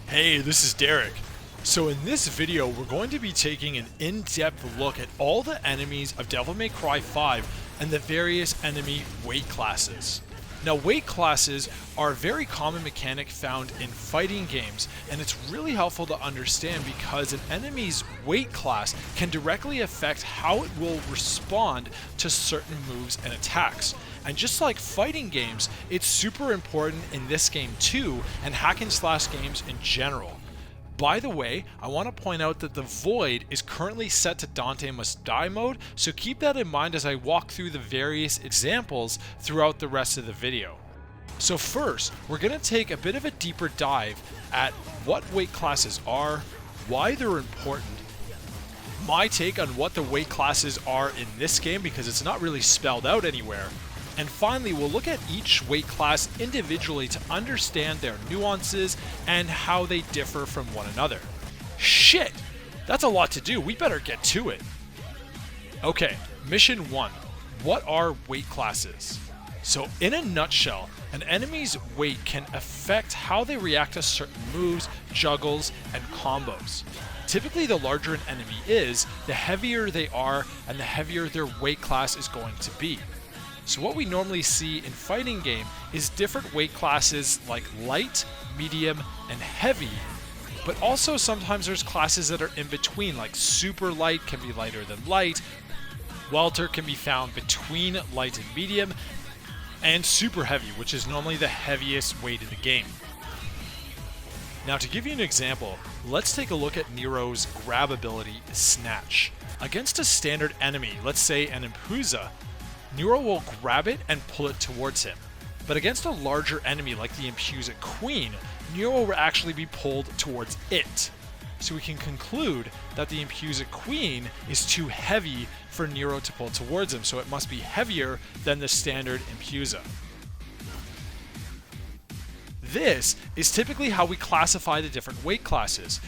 Hey, this is Derek. So in this video, we're going to be taking an in-depth look at all the enemies of Devil May Cry 5 and the various enemy weight classes. Now, weight classes are a very common mechanic found in fighting games, and it's really helpful to understand because an enemy's weight class can directly affect how it will respond to certain moves and attacks. And just like fighting games, it's super important in this game too, and hack and slash games in general. By the way, I want to point out that the Void is currently set to Dante Must Die mode, so keep that in mind as I walk through the various examples throughout the rest of the video. So first, we're going to take a bit of a deeper dive at what weight classes are, why they're important, my take on what the weight classes are in this game because it's not really spelled out anywhere, and finally, we'll look at each weight class individually to understand their nuances and how they differ from one another. Shit! That's a lot to do, we better get to it. Okay, Mission 1. What are weight classes? So in a nutshell, an enemy's weight can affect how they react to certain moves, juggles, and combos. Typically, the larger an enemy is, the heavier they are, and the heavier their weight class is going to be. So what we normally see in fighting game is different weight classes like light, medium, and heavy, but also sometimes there's classes that are in between, like super light can be lighter than light, welter can be found between light and medium, and super heavy, which is normally the heaviest weight in the game. Now to give you an example, let's take a look at Nero's grab ability, Snatch. Against a standard enemy, let's say an Empusa, Nero will grab it and pull it towards him. But against a larger enemy like the Empusa Queen, Nero will actually be pulled towards it. So we can conclude that the Empusa Queen is too heavy for Nero to pull towards him, so it must be heavier than the standard Empusa. This is typically how we classify the different weight classes.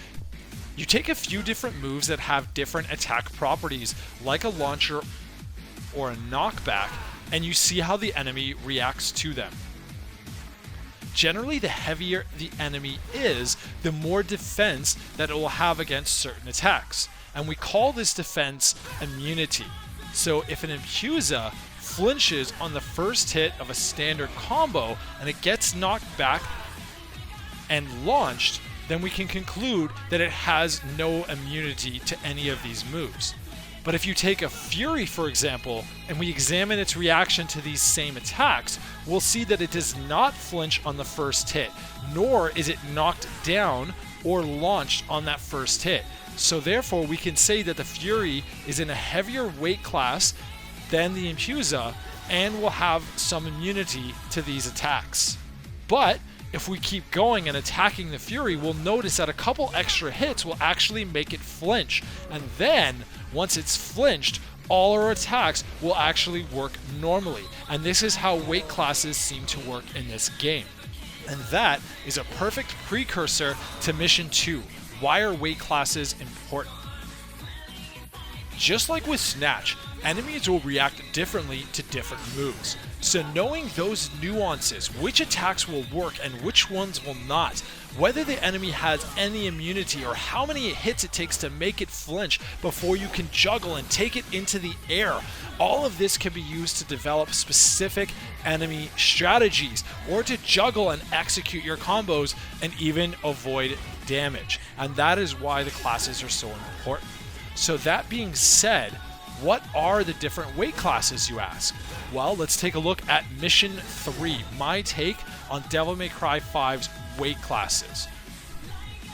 You take a few different moves that have different attack properties, like a launcher or a knockback, and you see how the enemy reacts to them. Generally, the heavier the enemy is, the more defense that it will have against certain attacks, and we call this defense immunity. So if an Empusa flinches on the first hit of a standard combo and it gets knocked back and launched, then we can conclude that it has no immunity to any of these moves. But if you take a Fury, for example, and we examine its reaction to these same attacks, we'll see that it does not flinch on the first hit, nor is it knocked down or launched on that first hit. So therefore, we can say that the Fury is in a heavier weight class than the Empusa and will have some immunity to these attacks. But if we keep going and attacking the Fury, we'll notice that a couple extra hits will actually make it flinch, and then once it's flinched, all our attacks will actually work normally. And this is how weight classes seem to work in this game. And that is a perfect precursor to Mission 2. Why are weight classes important? Just like with Snatch, enemies will react differently to different moves. So knowing those nuances, which attacks will work and which ones will not, whether the enemy has any immunity or how many hits it takes to make it flinch before you can juggle and take it into the air, all of this can be used to develop specific enemy strategies or to juggle and execute your combos and even avoid damage. And that is why the classes are so important. So that being said, what are the different weight classes, you ask? Well, let's take a look at Mission 3, my take on Devil May Cry 5's weight classes.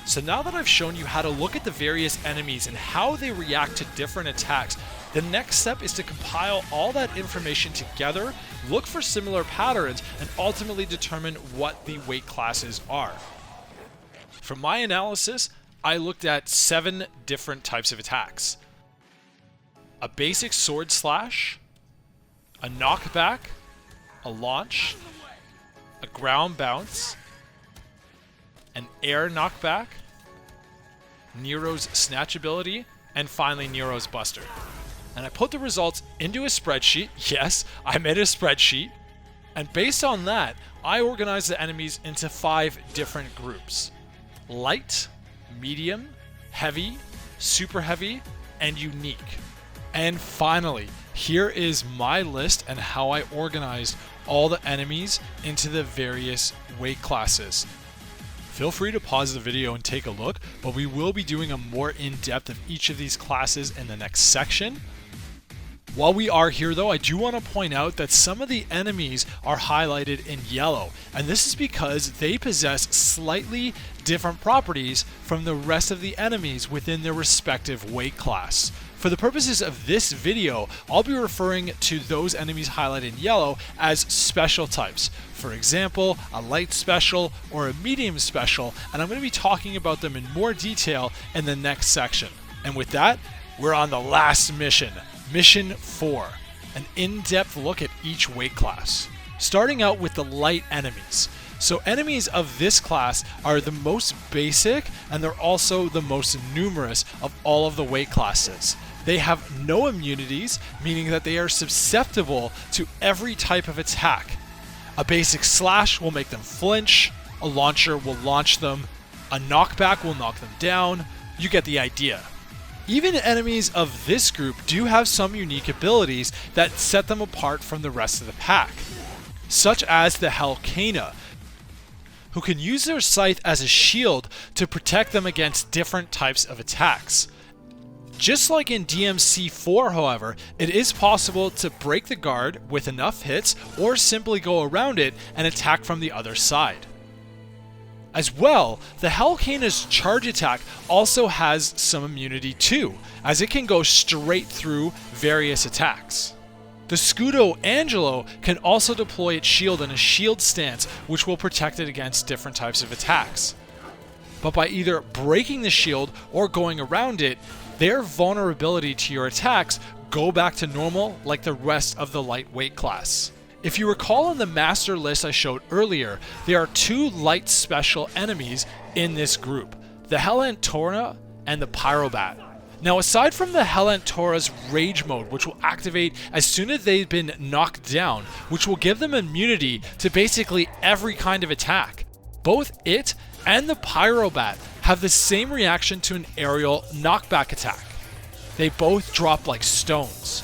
So now that I've shown you how to look at the various enemies and how they react to different attacks, the next step is to compile all that information together, look for similar patterns, and ultimately determine what the weight classes are. From my analysis, I looked at 7 different types of attacks. A basic sword slash, a knockback, a launch, a ground bounce, an air knockback, Nero's Snatch ability, and finally Nero's Buster. And I put the results into a spreadsheet. Yes, I made a spreadsheet. And based on that, I organized the enemies into 5 different groups. light, medium, heavy, super heavy, and unique. And finally, here is my list and how I organized all the enemies into the various weight classes. Feel free to pause the video and take a look, but we will be doing a more in-depth of each of these classes in the next section. While we are here though, I do want to point out that some of the enemies are highlighted in yellow, and this is because they possess slightly different properties from the rest of the enemies within their respective weight class. For the purposes of this video, I'll be referring to those enemies highlighted in yellow as special types. For example, a light special or a medium special, and I'm going to be talking about them in more detail in the next section. And with that, we're on the last mission. Mission 4, an in-depth look at each weight class. Starting out with the light enemies. So enemies of this class are the most basic and they're also the most numerous of all of the weight classes. They have no immunities, meaning that they are susceptible to every type of attack. A basic slash will make them flinch, a launcher will launch them, a knockback will knock them down. You get the idea. Even enemies of this group do have some unique abilities that set them apart from the rest of the pack, such as the Caina, who can use their scythe as a shield to protect them against different types of attacks. Just like in DMC4, however, it is possible to break the guard with enough hits or simply go around it and attack from the other side. As well, the Caina's charge attack also has some immunity too, as it can go straight through various attacks. The Scudo Angelo can also deploy its shield in a shield stance, which will protect it against different types of attacks. But by either breaking the shield or going around it, their vulnerability to your attacks go back to normal like the rest of the lightweight class. If you recall in the master list I showed earlier, there are two light special enemies in this group, the Antora and the Pyrobat. Now aside from the Antora's rage mode, which will activate as soon as they've been knocked down, which will give them immunity to basically every kind of attack, both it and the Pyrobat have the same reaction to an aerial knockback attack. They both drop like stones.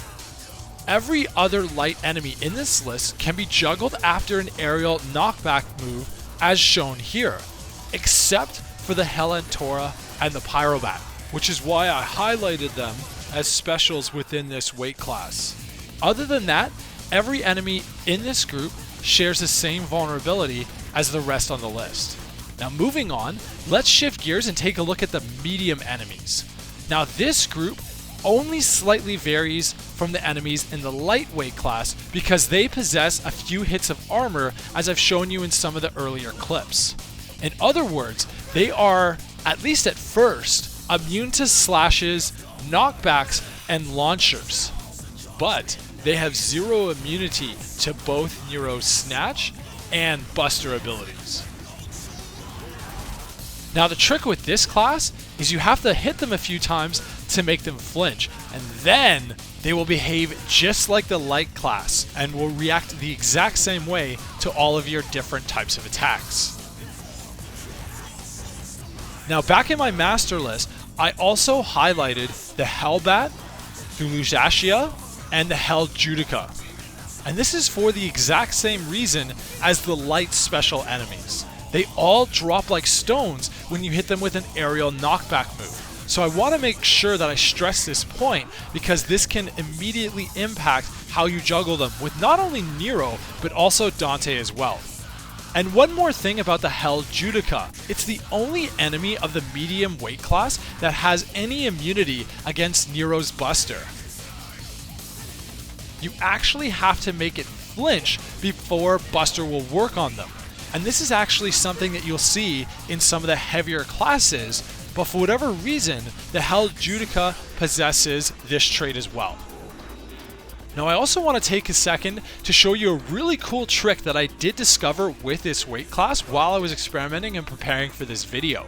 Every other light enemy in this list can be juggled after an aerial knockback move as shown here, except for the Antora and the Pyrobat, which is why I highlighted them as specials within this weight class. Other than that, every enemy in this group shares the same vulnerability as the rest on the list. Now moving on, let's shift gears and take a look at the medium enemies. Now this group only slightly varies from the enemies in the lightweight class because they possess a few hits of armor, as I've shown you in some of the earlier clips. In other words, they are, at least at first, immune to slashes, knockbacks, and launchers. But they have zero immunity to both Nero's Snatch and Buster abilities. Now the trick with this class is you have to hit them a few times to make them flinch, and then they will behave just like the light class and will react the exact same way to all of your different types of attacks. Now back in my master list, I also highlighted the Hellbat, the Lujacia, and the Judica. And this is for the exact same reason as the light special enemies. They all drop like stones when you hit them with an aerial knockback move. So I want to make sure that I stress this point because this can immediately impact how you juggle them with not only Nero, but also Dante as well. And one more thing about the Judica, it's the only enemy of the medium weight class that has any immunity against Nero's Buster. You actually have to make it flinch before Buster will work on them. And this is actually something that you'll see in some of the heavier classes, but for whatever reason, the Judica possesses this trait as well. Now I also want to take a second to show you a really cool trick that I did discover with this weight class while I was experimenting and preparing for this video.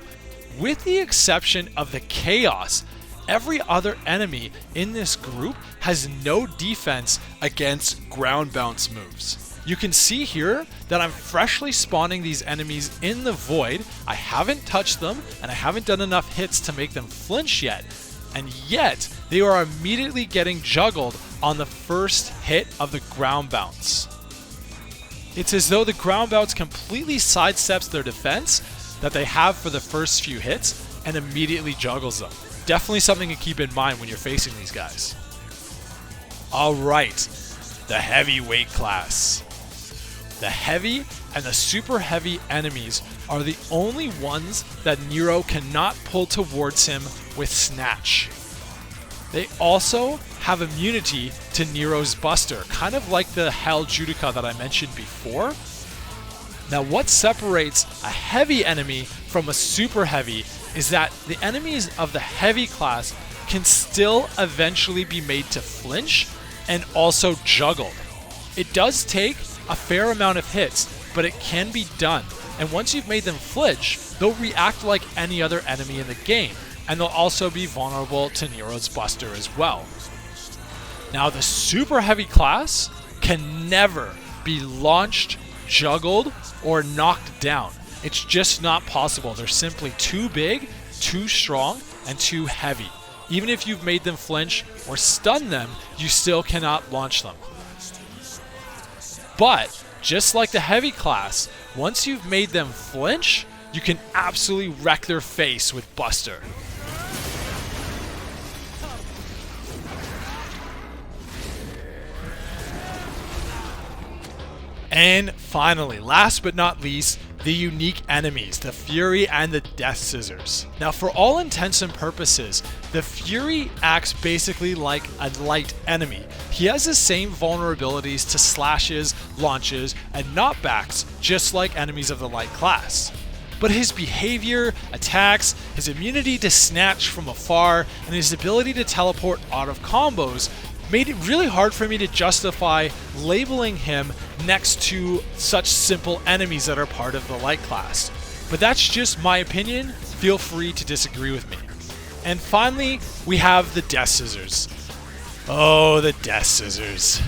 With the exception of the Chaos, every other enemy in this group has no defense against ground bounce moves. You can see here that I'm freshly spawning these enemies in the void. I haven't touched them, and I haven't done enough hits to make them flinch yet. And yet, they are immediately getting juggled on the first hit of the ground bounce. It's as though the ground bounce completely sidesteps their defense that they have for the first few hits and immediately juggles them. Definitely something to keep in mind when you're facing these guys. Alright, the heavyweight class. The heavy and the super heavy enemies are the only ones that Nero cannot pull towards him with Snatch. They also have immunity to Nero's Buster, kind of like the Hell Judica that I mentioned before. Now what separates a heavy enemy from a super heavy is that the enemies of the heavy class can still eventually be made to flinch and also juggled. It does take a fair amount of hits, but it can be done. And once you've made them flinch, they'll react like any other enemy in the game, and they'll also be vulnerable to Nero's Buster as well. Now the super heavy class can never be launched, juggled, or knocked down. It's just not possible. They're simply too big, too strong, and too heavy. Even if you've made them flinch or stun them, you still cannot launch them. But, just like the heavy class, once you've made them flinch, you can absolutely wreck their face with Buster. And finally, last but not least, the unique enemies, the Fury and the Death Scissors. Now for all intents and purposes, the Fury acts basically like a light enemy. He has the same vulnerabilities to slashes, launches, and knockbacks, just like enemies of the light class. But his behavior, attacks, his immunity to snatch from afar, and his ability to teleport out of combos made it really hard for me to justify labeling him next to such simple enemies that are part of the light class. But that's just my opinion. Feel free to disagree with me. And finally, we have the Death Scissors. Oh, the Death Scissors.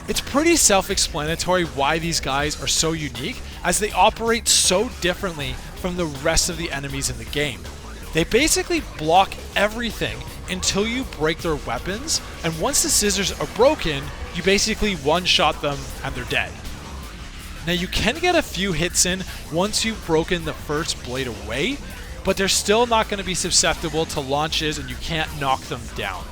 It's pretty self-explanatory why these guys are so unique, as they operate so differently from the rest of the enemies in the game. They basically block everything until you break their weapons, and once the scissors are broken, you basically one-shot them and they're dead. Now you can get a few hits in once you've broken the first blade away, but they're still not going to be susceptible to launches and you can't knock them down.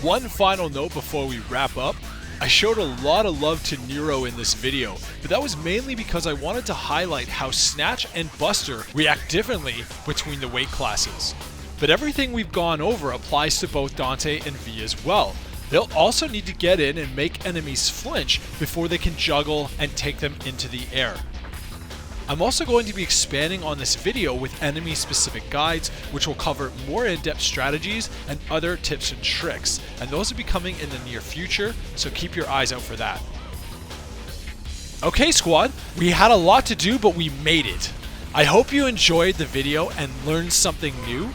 One final note before we wrap up. I showed a lot of love to Nero in this video, but that was mainly because I wanted to highlight how Snatch and Buster react differently between the weight classes. But everything we've gone over applies to both Dante and V as well. They'll also need to get in and make enemies flinch before they can juggle and take them into the air. I'm also going to be expanding on this video with enemy specific guides, which will cover more in-depth strategies and other tips and tricks, and those will be coming in the near future, so keep your eyes out for that. Okay squad, we had a lot to do, but we made it. I hope you enjoyed the video and learned something new.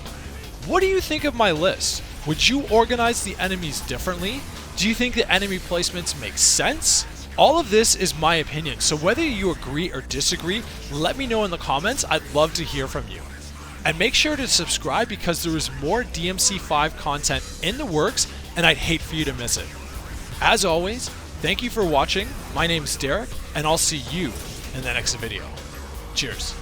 What do you think of my list? Would you organize the enemies differently? Do you think the enemy placements make sense? All of this is my opinion, so whether you agree or disagree, let me know in the comments. I'd love to hear from you. And make sure to subscribe because there is more DMC5 content in the works and I'd hate for you to miss it. As always, thank you for watching. My name is Derek and I'll see you in the next video. Cheers.